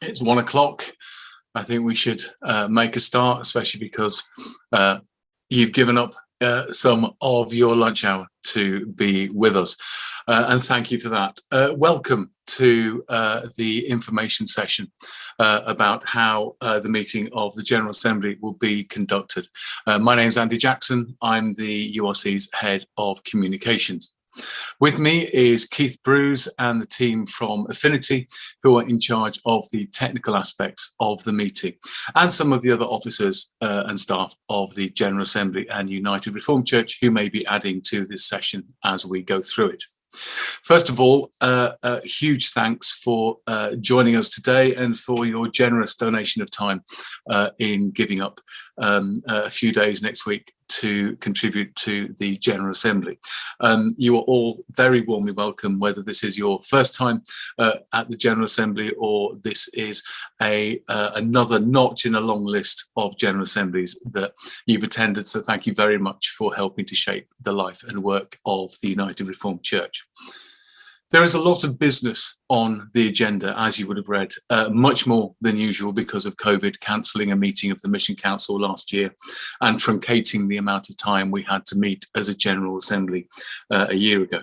It's 1 o'clock. I think we should make a start, especially because you've given up some of your lunch hour to be with us. And thank you for that. Welcome to the information session about how the meeting of the General Assembly will be conducted. My name is Andy Jackson. I'm the URC's Head of Communications. With me is Keith Bruce and the team from Affinity, who are in charge of the technical aspects of the meeting, and some of the other officers and staff of the General Assembly and United Reformed Church who may be adding to this session as we go through it. First of all, a huge thanks for joining us today and for your generous donation of time in giving up a few days next week to contribute to the General Assembly. You are all very warmly welcome, whether this is your first time at the General Assembly or this is another notch in a long list of General Assemblies that you've attended. So thank you very much for helping to shape the life and work of the United Reformed Church. There is a lot of business on the agenda, as you would have read, much more than usual because of COVID cancelling a meeting of the Mission Council last year and truncating the amount of time we had to meet as a General Assembly a year ago.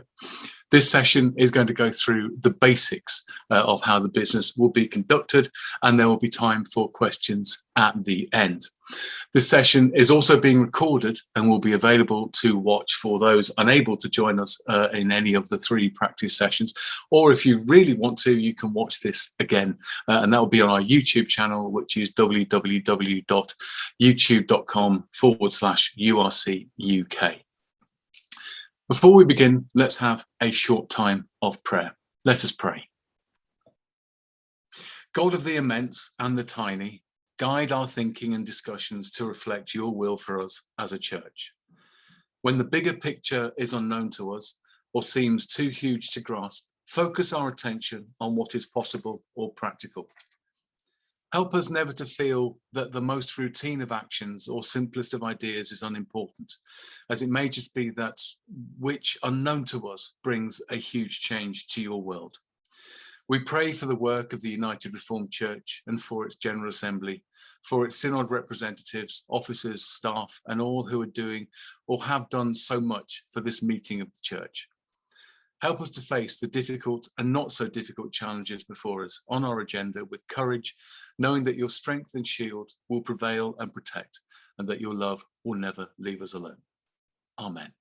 This session is going to go through the basics of how the business will be conducted, and there will be time for questions at the end. This session is also being recorded and will be available to watch for those unable to join us in any of the 3 practice sessions. Or if you really want to, you can watch this again, and that will be on our YouTube channel, which is www.youtube.com/URC UK. Before we begin, let's have a short time of prayer. Let us pray. God of the immense and the tiny, guide our thinking and discussions to reflect your will for us as a church. When the bigger picture is unknown to us or seems too huge to grasp, focus our attention on what is possible or practical. Help us never to feel that the most routine of actions or simplest of ideas is unimportant, as it may just be that which, unknown to us, brings a huge change to your world. We pray for the work of the United Reformed Church and for its General Assembly, for its synod representatives, officers, staff, and all who are doing or have done so much for this meeting of the church. Help us to face the difficult and not so difficult challenges before us on our agenda with courage, knowing that your strength and shield will prevail and protect, and that your love will never leave us alone. Amen.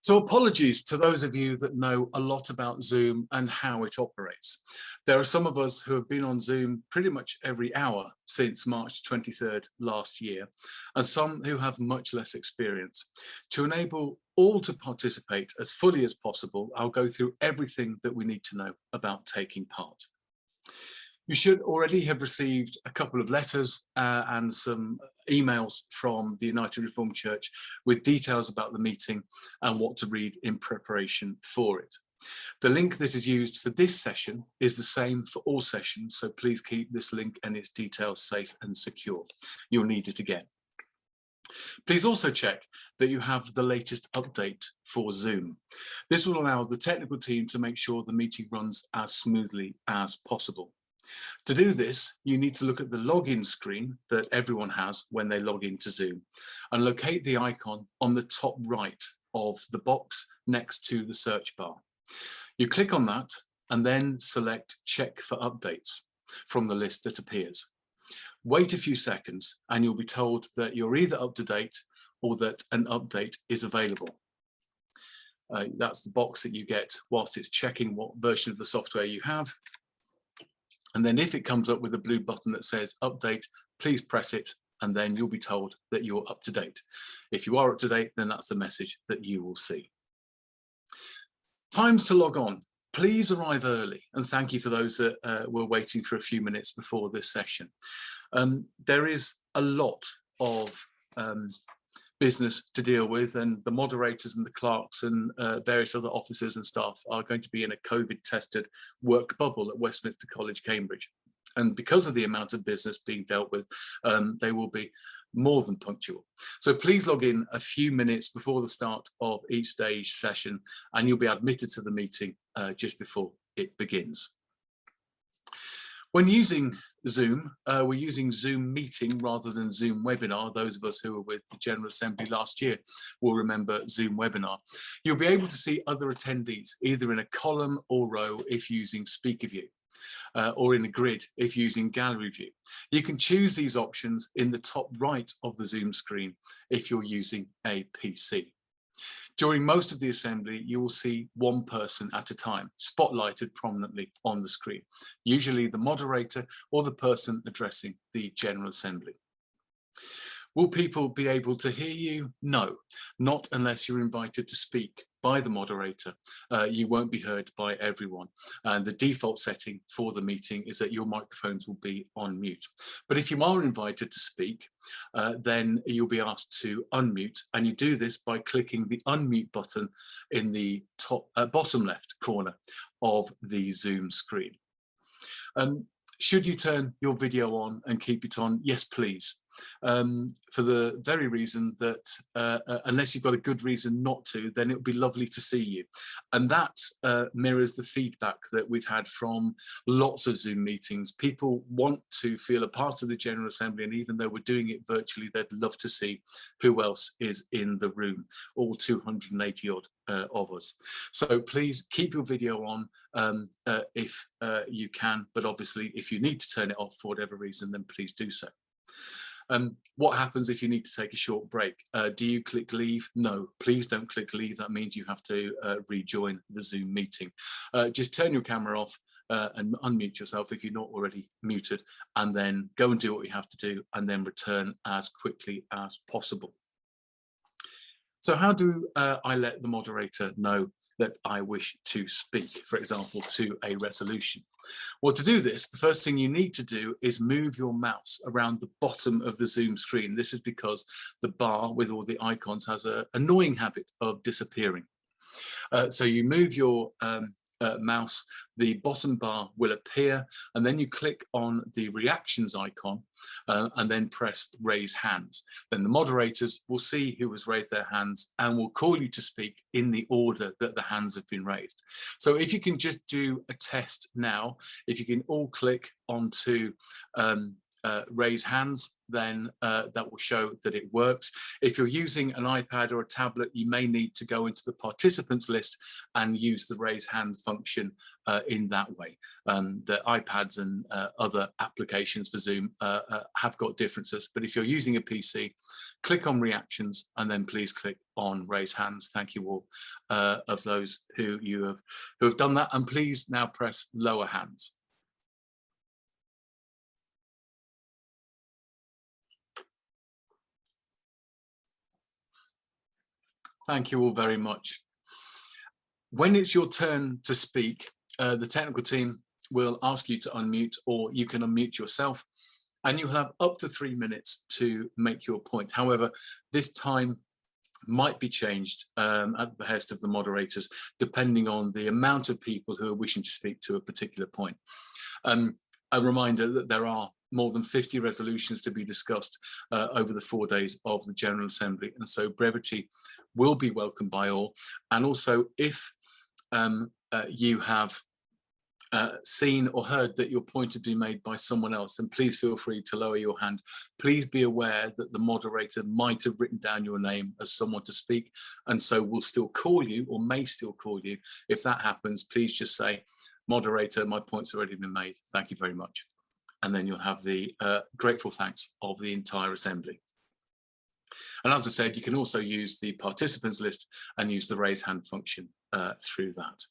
So apologies to those of you that know a lot about Zoom and how it operates. There are some of us who have been on Zoom pretty much every hour since March 23rd last year, and some who have much less experience. To enable all to participate as fully as possible, I'll go through everything that we need to know about taking part. You should already have received a couple of letters and some emails from the United Reformed Church with details about the meeting and what to read in preparation for it. The link that is used for this session is the same for all sessions, so please keep this link and its details safe and secure. You'll need it again. Please also check that you have the latest update for Zoom. This will allow the technical team to make sure the meeting runs as smoothly as possible. To do this, you need to look at the login screen that everyone has when they log into Zoom and locate the icon on the top right of the box next to the search bar. You click on that and then select Check for Updates from the list that appears. Wait a few seconds and you'll be told that you're either up to date or that an update is available. That's the box that you get whilst it's checking what version of the software you have. And then if it comes up with a blue button that says update, please press it, and then you'll be told that you're up to date. If you are up to date, then that's the message that you will see. Times to log on. Please arrive early, and thank you for those that were waiting for a few minutes before this session. There is a lot of business to deal with, and the moderators and the clerks and various other officers and staff are going to be in a COVID tested work bubble at Westminster College, Cambridge. And because of the amount of business being dealt with, they will be more than punctual. So please log in a few minutes before the start of each day's session and you'll be admitted to the meeting just before it begins. When using Zoom, we're using Zoom meeting rather than Zoom webinar. Those of us who were with the General Assembly last year will remember Zoom webinar. You'll be able to see other attendees, either in a column or row if using Speaker View, or in a grid if using Gallery View. You can choose these options in the top right of the Zoom screen if you're using a PC. During most of the assembly, you will see one person at a time, spotlighted prominently on the screen, usually the moderator or the person addressing the General Assembly. Will people be able to hear you? No, not unless you're invited to speak by the moderator. You won't be heard by everyone. And the default setting for the meeting is that your microphones will be on mute. But if you are invited to speak, then you'll be asked to unmute, and you do this by clicking the unmute button in the top bottom left corner of the Zoom screen. Should you turn your video on and keep it on? Yes, please. For the very reason that unless you've got a good reason not to, then it would be lovely to see you. And that mirrors the feedback that we've had from lots of Zoom meetings. People want to feel a part of the General Assembly, and even though we're doing it virtually, they'd love to see who else is in the room, all 280 odd of us. So please keep your video on if you can, but obviously if you need to turn it off for whatever reason, then please do so. What happens if you need to take a short break? Do you click leave? No, please don't click leave. That means you have to rejoin the Zoom meeting. Just turn your camera off and unmute yourself if you're not already muted, and then go and do what you have to do, and then return as quickly as possible. So how do I let the moderator know that I wish to speak, for example, to a resolution? Well, to do this, the first thing you need to do is move your mouse around the bottom of the Zoom screen. This is because the bar with all the icons has an annoying habit of disappearing. So you move your mouse, the bottom bar will appear, and then you click on the reactions icon and then press raise hands. Then the moderators will see who has raised their hands and will call you to speak in the order that the hands have been raised. So if you can just do a test now, if you can all click onto raise hands, then that will show that it works. If you're using an iPad or a tablet, you may need to go into the participants list and use the raise hand function in that way. The iPads and other applications for Zoom have got differences, but if you're using a PC, click on reactions and then please click on raise hands. Thank you all of those who have done that, and please now press lower hands. Thank you all very much. When it's your turn to speak, the technical team will ask you to unmute, or you can unmute yourself, and you'll have up to 3 minutes to make your point. However, this time might be changed at the behest of the moderators, depending on the amount of people who are wishing to speak to a particular point. A reminder that there are more than 50 resolutions to be discussed over the 4 days of the General Assembly, and so brevity will be welcomed by all. And also, if you have seen or heard that your point has been made by someone else, then please feel free to lower your hand. Please be aware that the moderator might have written down your name as someone to speak, and so will still call you, or may still call you. If that happens, please just say, "Moderator, my point's already been made. Thank you very much." And then you'll have the grateful thanks of the entire assembly. And as I said, you can also use the participants list and use the raise hand function through that.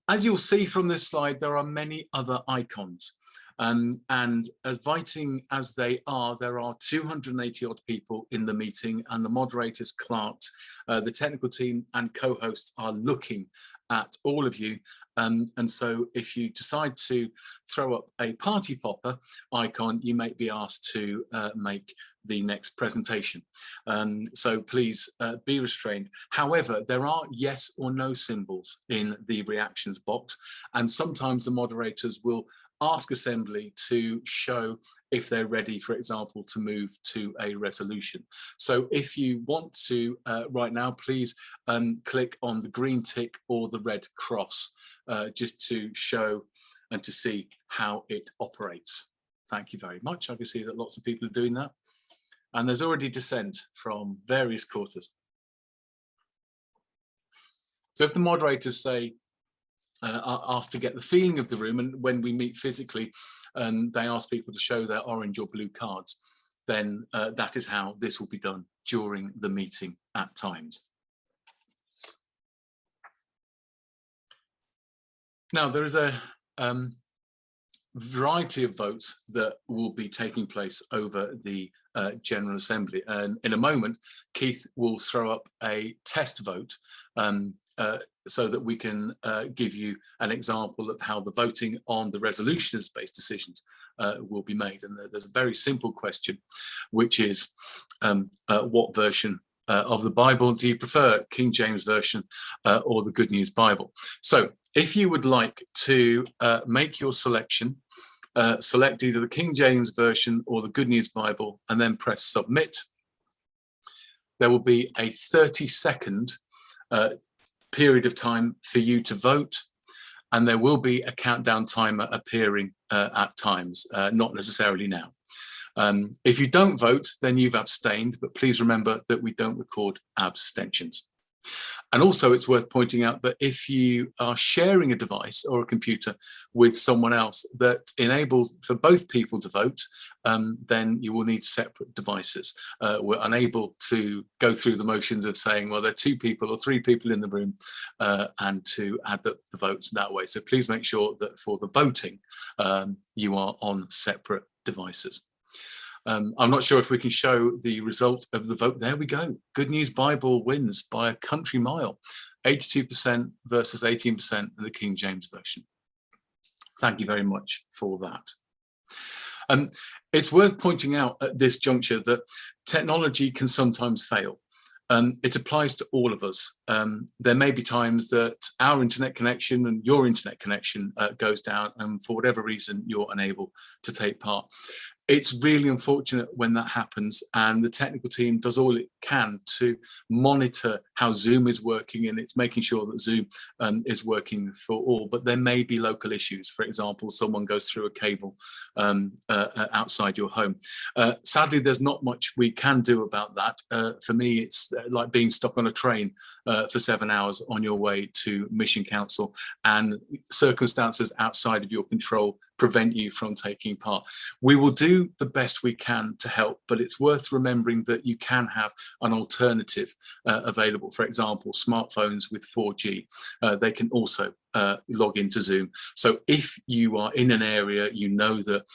As you'll see from this slide, there are many other icons. And as inviting as they are, there are 280 odd people in the meeting, and the moderators, clerks, the technical team and co-hosts are looking at all of you. And so if you decide to throw up a party popper icon, you may be asked to make the next presentation. So please be restrained. However, there are yes or no symbols in the reactions box, and sometimes the moderators will ask assembly to show if they're ready, for example, to move to a resolution. So if you want to right now, please click on the green tick or the red cross just to show and to see how it operates. Thank you very much. I can see that lots of people are doing that. And there's already dissent from various quarters. So if the moderators say, are asked to get the feeling of the room, and when we meet physically, they ask people to show their orange or blue cards, then that is how this will be done during the meeting at times. Now, there is a variety of votes that will be taking place over the General Assembly. And in a moment, Keith will throw up a test vote so that we can give you an example of how the voting on the resolutions-based decisions will be made. And there's a very simple question, which is what version of the Bible do you prefer, King James Version or the Good News Bible? So if you would like to make your selection, select either the King James Version or the Good News Bible and then press submit. There will be a 30-second period of time for you to vote, and there will be a countdown timer appearing at times, not necessarily now. If you don't vote, then you've abstained, but please remember that we don't record abstentions. And also it's worth pointing out that if you are sharing a device or a computer with someone else that enable for both people to vote, then you will need separate devices. We're unable to go through the motions of saying, well, there are 2 people or 3 people in the room and to add the votes that way. So please make sure that for the voting, you are on separate devices. I'm not sure if we can show the result of the vote. There we go. Good News Bible wins by a country mile, 82% versus 18% in the King James Version. Thank you very much for that. It's worth pointing out at this juncture that technology can sometimes fail. It applies to all of us. There may be times that our internet connection and your internet connection goes down, and for whatever reason, you're unable to take part. It's really unfortunate when that happens, and the technical team does all it can to monitor how Zoom is working, and it's making sure that Zoom is working for all. But there may be local issues. For example, someone goes through a cable outside your home. Sadly, there's not much we can do about that. For me, it's like being stuck on a train for 7 hours on your way to Mission Council, and circumstances outside of your control prevent you from taking part. We will do the best we can to help, but it's worth remembering that you can have an alternative available. For example, smartphones with 4G, they can also log into Zoom. So if you are in an area, you know that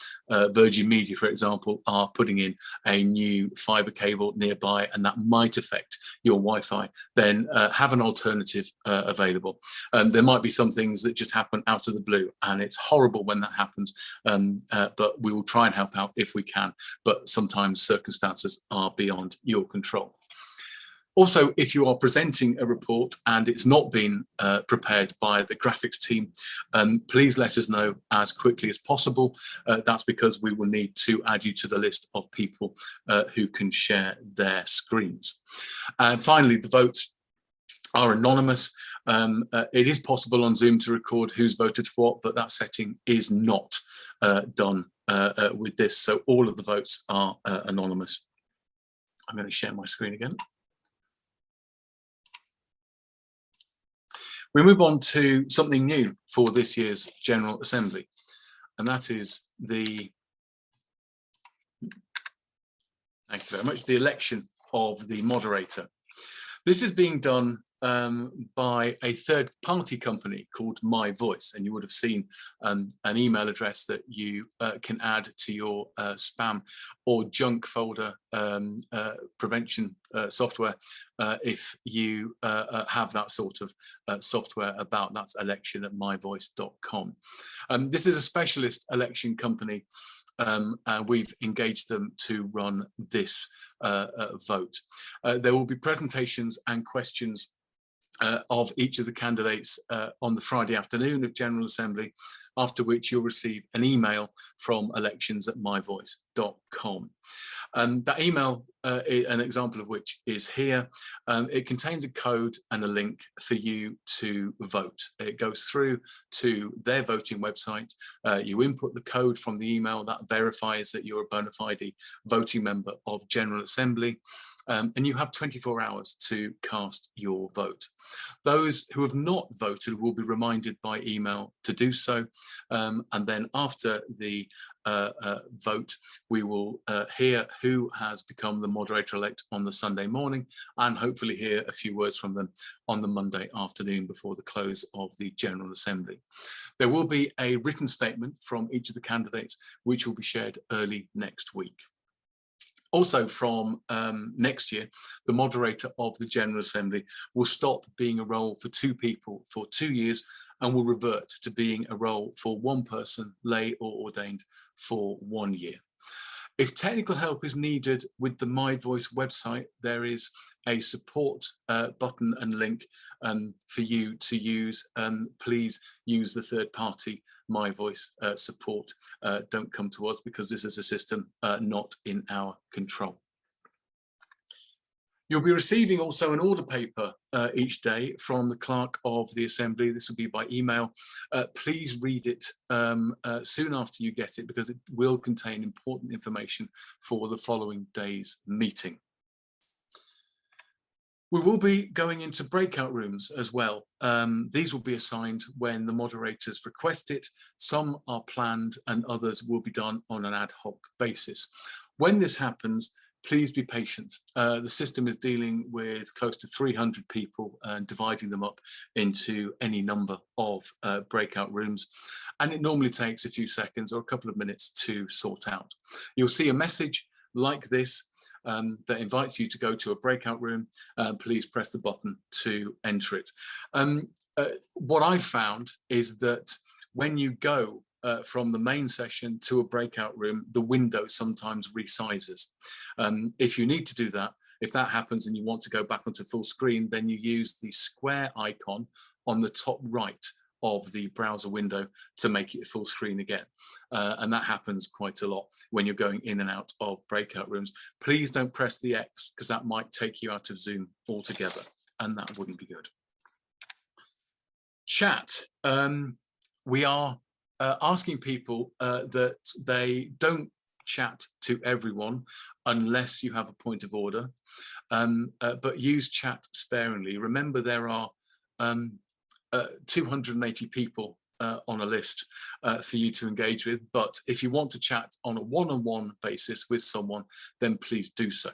Virgin Media, for example, are putting in a new fiber cable nearby, and that might affect your Wi-Fi, then have an alternative available. There might be some things that just happen out of the blue, and it's horrible when that happens, but we will try and help out if we can, but sometimes circumstances are beyond your control. Also, if you are presenting a report and it's not been prepared by the graphics team, please let us know as quickly as possible. That's because we will need to add you to the list of people who can share their screens. And finally, the votes are anonymous. It is possible on Zoom to record who's voted for what, but that setting is not done with this. So all of the votes are anonymous. I'm going to share my screen again. We move on to something new for this year's General Assembly, and that is the, thank you very much, the election of the moderator. This is being done by a third-party company called My Voice, and you would have seen an email address that you can add to your spam or junk folder prevention software if you have that sort of software about. That's election@myvoice.com. This is a specialist election company, and we've engaged them to run this vote. There will be presentations and questions of each of the candidates on the Friday afternoon of General Assembly. after which you'll receive an email from elections@myvoice.com. That email, an example of which is here. It contains a code and a link for you to vote. It goes through to their voting website. You input the code from the email that verifies that you're a bona fide voting member of General Assembly, and you have 24 hours to cast your vote. Those who have not voted will be reminded by email to do so, and then after the vote, we will hear who has become the moderator-elect on the Sunday morning, and hopefully hear a few words from them on the Monday afternoon before the close of the General Assembly. There will be a written statement from each of the candidates, which will be shared early next week. Also from next year, the moderator of the General Assembly will stop being a role for 2 people for 2 years and will revert to being a role for 1 person, lay or ordained, for 1 year. If technical help is needed with the My Voice website, there is a support button and link for you to use. Please use the third-party My Voice support. Don't come to us, because this is a system not in our control. You'll be receiving also an order paper each day from the Clerk of the Assembly. This will be by email. Please read it soon after you get it, because it will contain important information for the following day's meeting. We will be going into breakout rooms as well. These will be assigned when the moderators request it. Some are planned and others will be done on an ad hoc basis. When this happens, please be patient. The system is dealing with close to 300 people and dividing them up into any number of breakout rooms. And it normally takes a few seconds or a couple of minutes to sort out. You'll see a message like this that invites you to go to a breakout room. Please press the button to enter it. What I've found is that when you go from the main session to a breakout room, the window sometimes resizes. If you need to do that, if that happens and you want to go back onto full screen, then you use the square icon on the top right of the browser window to make it full screen again. And that happens quite a lot when you're going in and out of breakout rooms. Please don't press the X, because that might take you out of Zoom altogether, and that wouldn't be good. Chat. We are asking people that they don't chat to everyone unless you have a point of order, but use chat sparingly. Remember, there are 280 people on a list for you to engage with, but if you want to chat on a one-on-one basis with someone, then please do so.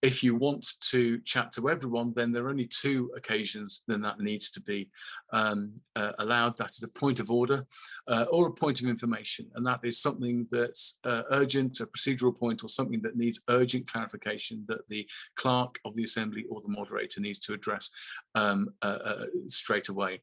If you want to chat to everyone, then there are only 2 occasions then that needs to be allowed. That is a point of order or a point of information, and that is something that's urgent, a procedural point, or something that needs urgent clarification that the Clerk of the Assembly or the moderator needs to address straight away.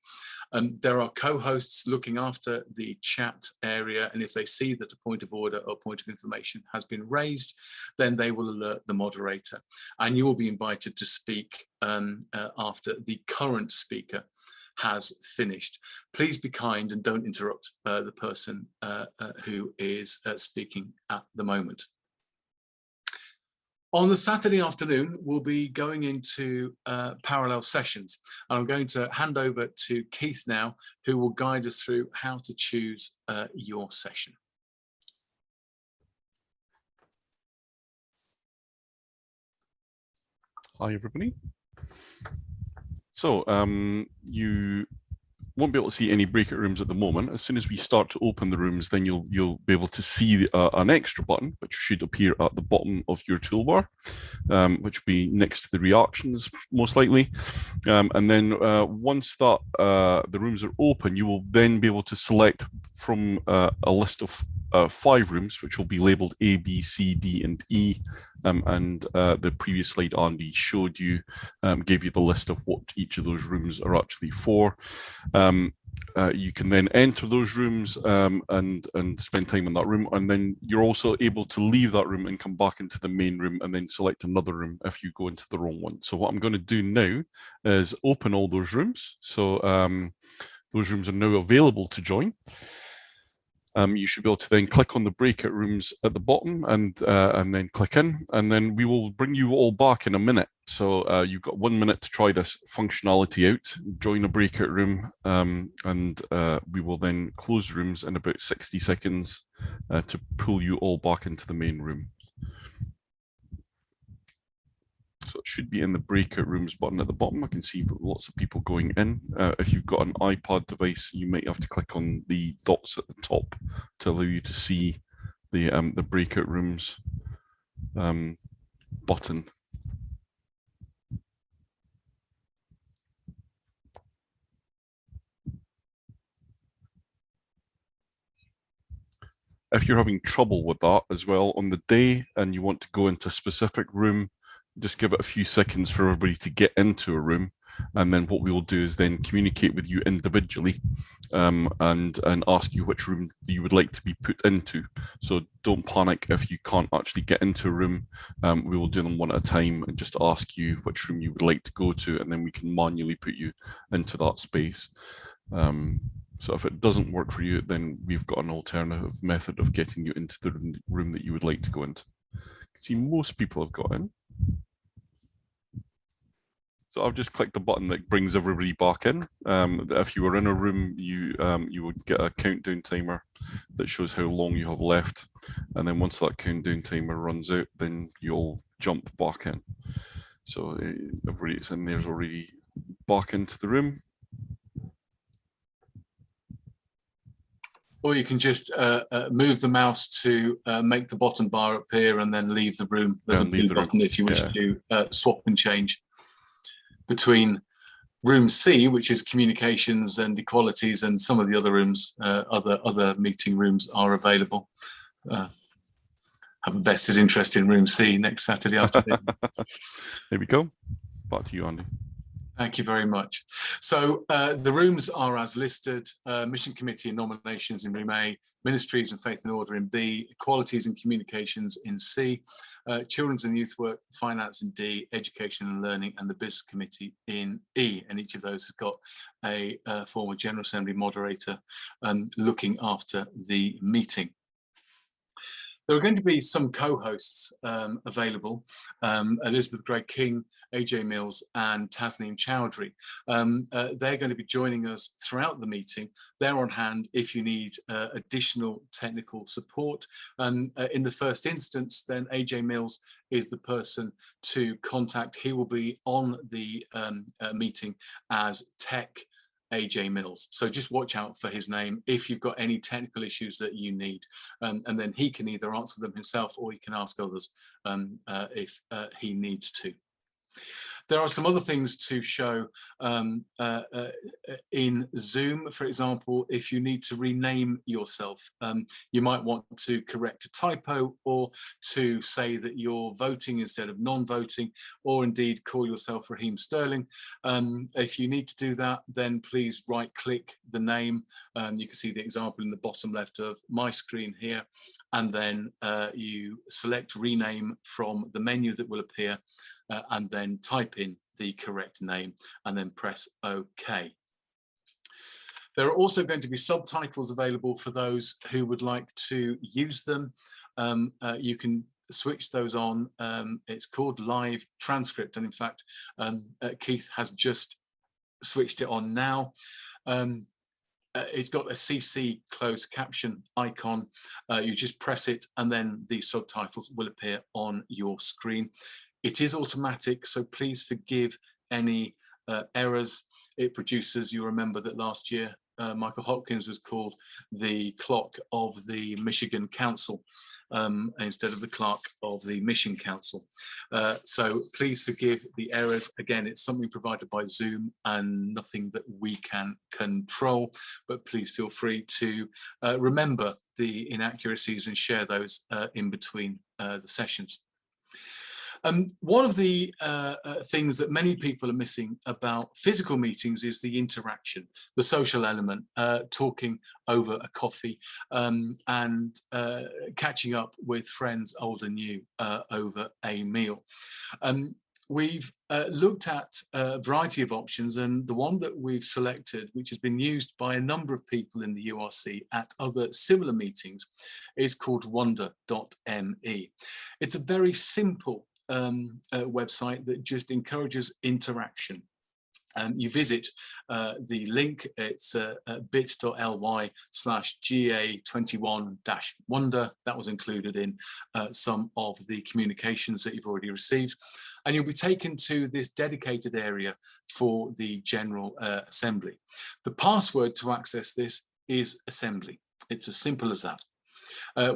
There are co-hosts looking after the chat area, and if they see that a point of order or point of information has been raised, then they will alert the moderator, and you will be invited to speak after the current speaker has finished. Please be kind and don't interrupt the person who is speaking at the moment. On the Saturday afternoon, we'll be going into parallel sessions, and I'm going to hand over to Keith now, who will guide us through how to choose your session. Hi, everybody. So you won't be able to see any breakout rooms at the moment. As soon as we start to open the rooms, then you'll be able to see an extra button, which should appear at the bottom of your toolbar, which will be next to the reactions, most likely. And then once that the rooms are open, you will then be able to select from a list of 5 rooms, which will be labeled A, B, C, D, and E. And the previous slide Andy showed you gave you the list of what each of those rooms are actually for. You can then enter those rooms and spend time in that room, and then you're also able to leave that room and come back into the main room and then select another room if you go into the wrong one. So what I'm going to do now is open all those rooms. So Those rooms are now available to join. You should be able to then click on the breakout rooms at the bottom and then click in, and then we will bring you all back in a minute. So you've got 1 minute to try this functionality out, join a breakout room, and we will then close rooms in about 60 seconds to pull you all back into the main room. So it should be in the breakout rooms button at the bottom. I can see lots of people going in. If you've got an iPad device, you might have to click on the dots at the top to allow you to see the breakout rooms button. If you're having trouble with that as well on the day and you want to go into a specific room, just give it a few seconds for everybody to get into a room, and then what we will do is then communicate with you individually and ask you which room you would like to be put into. So don't panic if you can't actually get into a room. We will do them one at a time and just ask you which room you would like to go to, and then we can manually put you into that space. So if it doesn't work for you, then we've got an alternative method of getting you into the room that you would like to go into. You can see most people have got in. So I've just clicked the button that brings everybody back in. If you were in a room, you would get a countdown timer that shows how long you have left. And then once that countdown timer runs out, then you'll jump back in. So everybody that's in there is already back into the room. Or you can just move the mouse to make the bottom bar appear and then leave the room. There's a blue button if you wish to swap and change between room C, which is communications and equalities, and some of the other rooms, other meeting rooms are available. Have a vested interest in room C next Saturday afternoon. There we go. Back to you, Andy. Thank you very much. So the rooms are as listed: Mission Committee and Nominations in room A, Ministries and Faith and Order in B, Equalities and Communications in C, Children's and Youth Work, Finance in D, Education and Learning and the Business Committee in E. And each of those has got a former General Assembly moderator looking after the meeting. There are going to be some co-hosts available, Elizabeth Gray King, AJ Mills and Tasneem Chowdhury. They're going to be joining us throughout the meeting. They're on hand if you need additional technical support. In the first instance, then AJ Mills is the person to contact. He will be on the meeting as Tech AJ Mills. So just watch out for his name if you've got any technical issues that you need. And then he can either answer them himself or he can ask others if he needs to. There are some other things to show in Zoom. For example, if you need to rename yourself, you might want to correct a typo or to say that you're voting instead of non-voting, or indeed call yourself Raheem Sterling. If you need to do that, then please right-click the name. You can see the example in the bottom left of my screen here, and then you select rename from the menu that will appear, and then type in the correct name and then press OK. There are also going to be subtitles available for those who would like to use them. You can switch those on. It's called Live Transcript, and in fact, Keith has just switched it on now. It's got a CC closed caption icon. You just press it and then the subtitles will appear on your screen. It is automatic, so please forgive any errors it produces. You remember that last year Michael Hopkins was called the clock of the Michigan Council instead of the clerk of the Mission Council. So please forgive the errors. Again, it's something provided by Zoom and nothing that we can control, but please feel free to remember the inaccuracies and share those in between the sessions. One of the things that many people are missing about physical meetings is the interaction, the social element, talking over a coffee and catching up with friends old and new over a meal. we've looked at a variety of options, and the one that we've selected, which has been used by a number of people in the URC at other similar meetings, is called wonder.me. It's a very simple website that just encourages interaction. You visit the link, it's bit.ly/GA21-wonder. That was included in some of the communications that you've already received. And you'll be taken to this dedicated area for the General Assembly. The password to access this is assembly. It's as simple as that.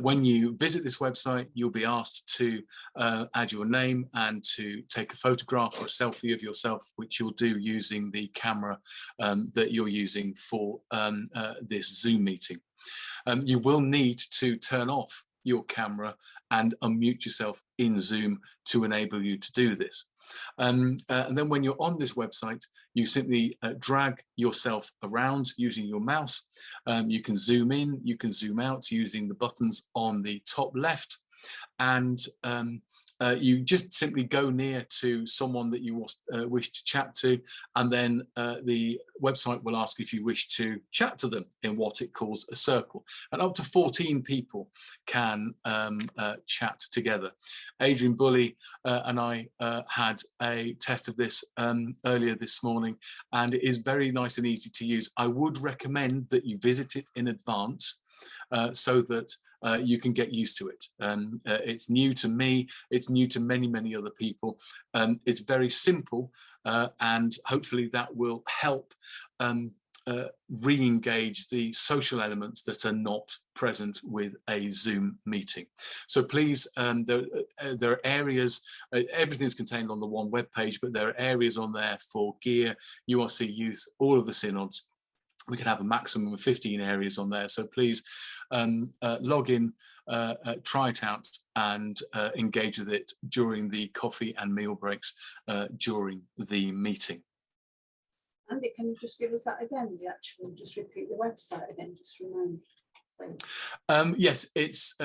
When you visit this website, you'll be asked to add your name and to take a photograph or a selfie of yourself, which you'll do using the camera that you're using for this Zoom meeting. You will need to turn off your camera and unmute yourself in Zoom to enable you to do this. And then when you're on this website, you simply drag yourself around using your mouse. You can zoom in, you can zoom out using the buttons on the top left, and you just simply go near to someone that you wish to chat to, and then the website will ask if you wish to chat to them in what it calls a circle. And up to 14 people can chat together. Adrian Bully and I had a test of this earlier this morning, and it is very nice and easy to use. I would recommend that you visit it in advance so that you can get used to it. It's new to me, it's new to many, many other people. It's very simple, and hopefully that will help re-engage the social elements that are not present with a Zoom meeting. So please, there are areas, everything's contained on the one web page, but there are areas on there for GEAR, URC Youth, all of the synods. We can have a maximum of 15 areas on there. So please log in, try it out, and engage with it during the coffee and meal breaks during the meeting. Andy, can you just give us that again, just repeat the website again, just remind me. Yes, it's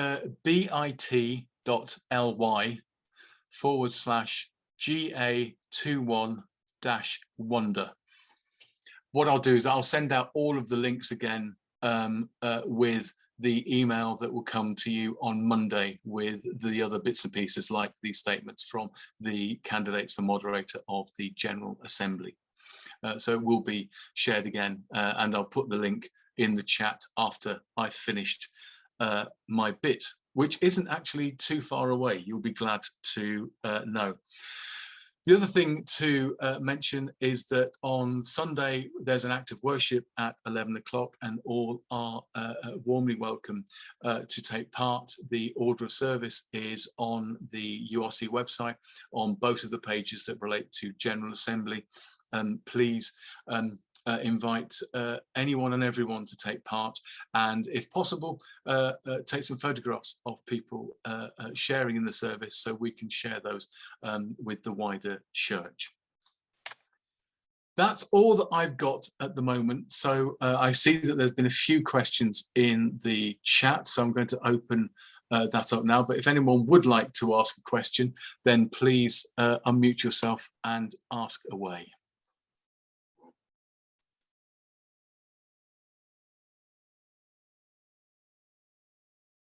bit.ly/GA21-wonder. What I'll do is I'll send out all of the links again with the email that will come to you on Monday with the other bits and pieces, like these statements from the candidates for moderator of the General Assembly. So it will be shared again, and I'll put the link in the chat after I've finished my bit, which isn't actually too far away. You'll be glad to know. The other thing to mention is that on Sunday, there's an act of worship at 11 o'clock, and all are warmly welcome to take part. The order of service is on the URC website on both of the pages that relate to General Assembly. Please invite anyone and everyone to take part, and if possible, take some photographs of people sharing in the service so we can share those with the wider church. That's all that I've got at the moment. So I see that there's been a few questions in the chat, so I'm going to open that up now. But if anyone would like to ask a question, then please unmute yourself and ask away.